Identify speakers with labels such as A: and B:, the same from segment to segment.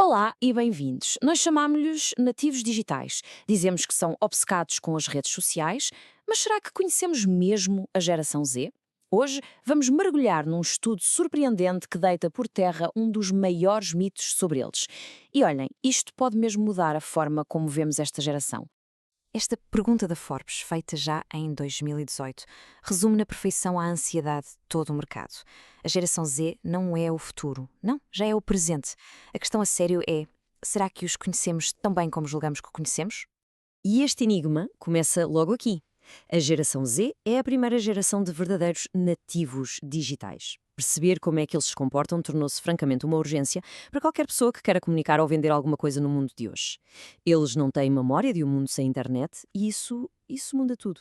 A: Olá e bem-vindos. Nós chamámos-lhes nativos digitais. Dizemos que são obcecados com as redes sociais, mas será que conhecemos mesmo a geração Z? Hoje vamos mergulhar num estudo surpreendente que deita por terra um dos maiores mitos sobre eles. E olhem, isto pode mesmo mudar a forma como vemos esta geração. Esta pergunta da Forbes, feita já em 2018, resume na perfeição a ansiedade de todo o mercado. A geração Z não é o futuro, não, já é o presente. A questão a sério é, será que os conhecemos tão bem como julgamos que o conhecemos? E este enigma começa logo aqui. A geração Z é a primeira geração de verdadeiros nativos digitais. Perceber como é que eles se comportam tornou-se francamente uma urgência para qualquer pessoa que queira comunicar ou vender alguma coisa no mundo de hoje. Eles não têm memória de um mundo sem internet e isso muda tudo.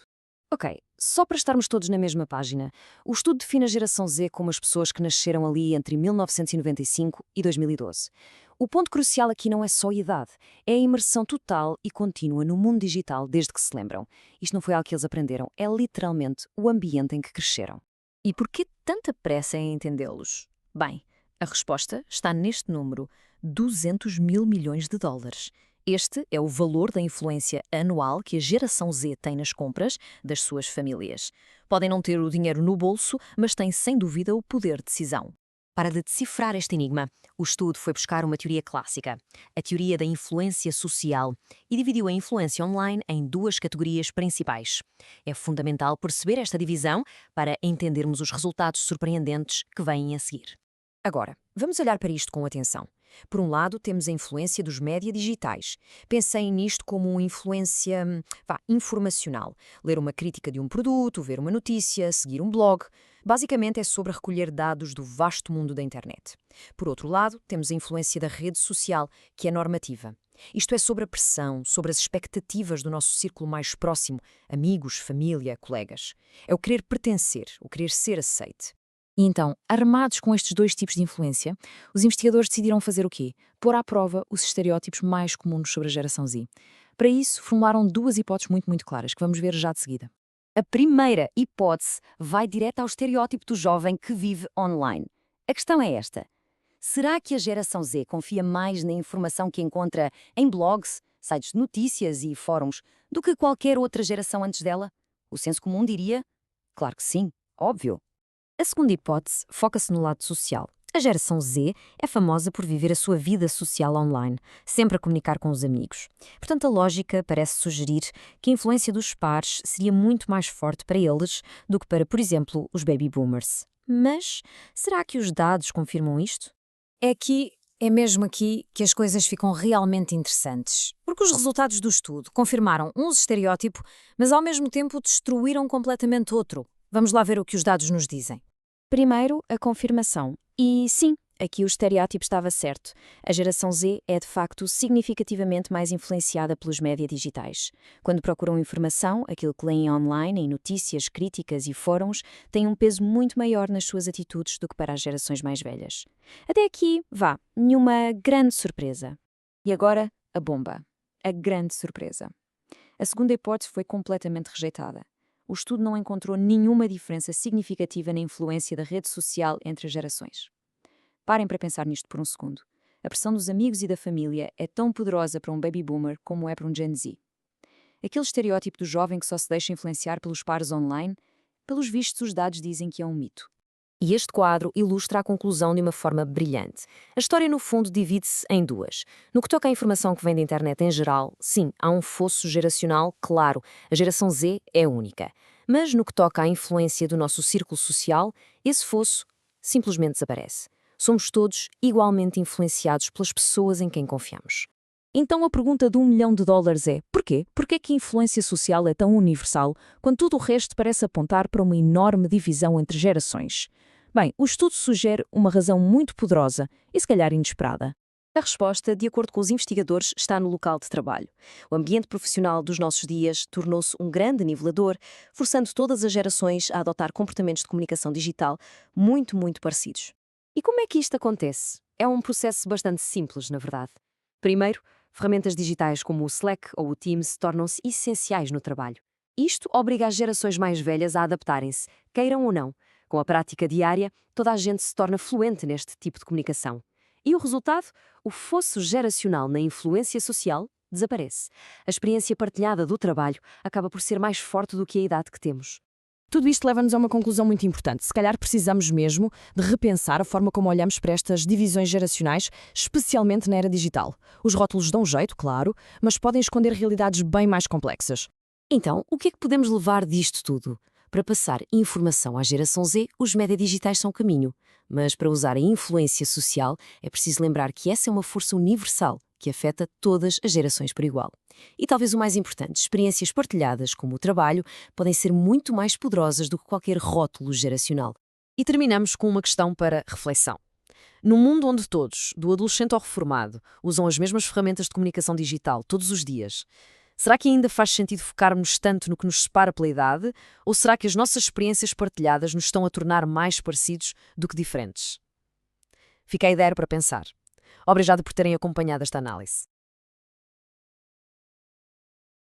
A: Ok, só para estarmos todos na mesma página, o estudo define a geração Z como as pessoas que nasceram ali entre 1995 e 2012. O ponto crucial aqui não é só a idade, é a imersão total e contínua no mundo digital desde que se lembram. Isto não foi algo que eles aprenderam, é literalmente o ambiente em que cresceram. E por que tanta pressa em entendê-los? Bem, a resposta está neste número: 200 mil milhões de dólares. Este é o valor da influência anual que a geração Z tem nas compras das suas famílias. Podem não ter o dinheiro no bolso, mas têm sem dúvida o poder de decisão. Para decifrar este enigma, o estudo foi buscar uma teoria clássica, a teoria da influência social, e dividiu a influência online em duas categorias principais. É fundamental perceber esta divisão para entendermos os resultados surpreendentes que vêm a seguir. Agora, vamos olhar para isto com atenção. Por um lado, temos a influência dos média digitais. Pensem nisto como uma influência, informacional. Ler uma crítica de um produto, ver uma notícia, seguir um blog. Basicamente é sobre recolher dados do vasto mundo da internet. Por outro lado, temos a influência da rede social, que é normativa. Isto é sobre a pressão, sobre as expectativas do nosso círculo mais próximo, amigos, família, colegas. É o querer pertencer, o querer ser aceite. E então, armados com estes dois tipos de influência, os investigadores decidiram fazer o quê? Pôr à prova os estereótipos mais comuns sobre a geração Z. Para isso, formularam duas hipóteses muito claras, que vamos ver já de seguida. A primeira hipótese vai direto ao estereótipo do jovem que vive online. A questão é esta: será que a geração Z confia mais na informação que encontra em blogs, sites de notícias e fóruns do que qualquer outra geração antes dela? O senso comum diria: claro que sim, óbvio. A segunda hipótese foca-se no lado social. A geração Z é famosa por viver a sua vida social online, sempre a comunicar com os amigos. Portanto, a lógica parece sugerir que a influência dos pares seria muito mais forte para eles do que para, por exemplo, os baby boomers. Mas será que os dados confirmam isto? É mesmo aqui que as coisas ficam realmente interessantes. Porque os resultados do estudo confirmaram um estereótipo, mas ao mesmo tempo destruíram completamente outro. Vamos lá ver o que os dados nos dizem. Primeiro, a confirmação. E sim, aqui o estereótipo estava certo. A geração Z é de facto significativamente mais influenciada pelos média digitais. Quando procuram informação, aquilo que leem online, em notícias, críticas e fóruns, tem um peso muito maior nas suas atitudes do que para as gerações mais velhas. Até aqui, nenhuma grande surpresa. E agora, a bomba. A grande surpresa. A segunda hipótese foi completamente rejeitada. O estudo não encontrou nenhuma diferença significativa na influência da rede social entre as gerações. Parem para pensar nisto por um segundo. A pressão dos amigos e da família é tão poderosa para um baby boomer como é para um Gen Z. Aquele estereótipo do jovem que só se deixa influenciar pelos pares online, pelos vistos os dados dizem que é um mito. E este quadro ilustra a conclusão de uma forma brilhante. A história, no fundo, divide-se em duas. No que toca à informação que vem da internet em geral, sim, há um fosso geracional, claro, a geração Z é única. Mas no que toca à influência do nosso círculo social, esse fosso simplesmente desaparece. Somos todos igualmente influenciados pelas pessoas em quem confiamos. Então a pergunta de $1 milhão é: porquê? Porquê que a influência social é tão universal, quando tudo o resto parece apontar para uma enorme divisão entre gerações? Bem, o estudo sugere uma razão muito poderosa e se calhar inesperada. A resposta, de acordo com os investigadores, está no local de trabalho. O ambiente profissional dos nossos dias tornou-se um grande nivelador, forçando todas as gerações a adotar comportamentos de comunicação digital muito parecidos. E como é que isto acontece? É um processo bastante simples, na verdade. Primeiro, ferramentas digitais como o Slack ou o Teams tornam-se essenciais no trabalho. Isto obriga as gerações mais velhas a adaptarem-se, queiram ou não. Com a prática diária, toda a gente se torna fluente neste tipo de comunicação.
B: E o resultado? O fosso geracional na influência social desaparece. A experiência partilhada do trabalho acaba por ser mais forte do que a idade que temos.
C: Tudo isto leva-nos a uma conclusão muito importante. Se calhar precisamos mesmo de repensar a forma como olhamos para estas divisões geracionais, especialmente na era digital. Os rótulos dão jeito, claro, mas podem esconder realidades bem mais complexas.
B: Então, o que é que podemos levar disto tudo? Para passar informação à geração Z, os média digitais são o caminho. Mas para usar a influência social, é preciso lembrar que essa é uma força universal que afeta todas as gerações por igual. E talvez o mais importante, experiências partilhadas, como o trabalho, podem ser muito mais poderosas do que qualquer rótulo geracional.
C: E terminamos com uma questão para reflexão. Num mundo onde todos, do adolescente ao reformado, usam as mesmas ferramentas de comunicação digital todos os dias, será que ainda faz sentido focarmos tanto no que nos separa pela idade, ou será que as nossas experiências partilhadas nos estão a tornar mais parecidos do que diferentes? Fica a ideia para pensar. Obrigado por terem acompanhado esta análise.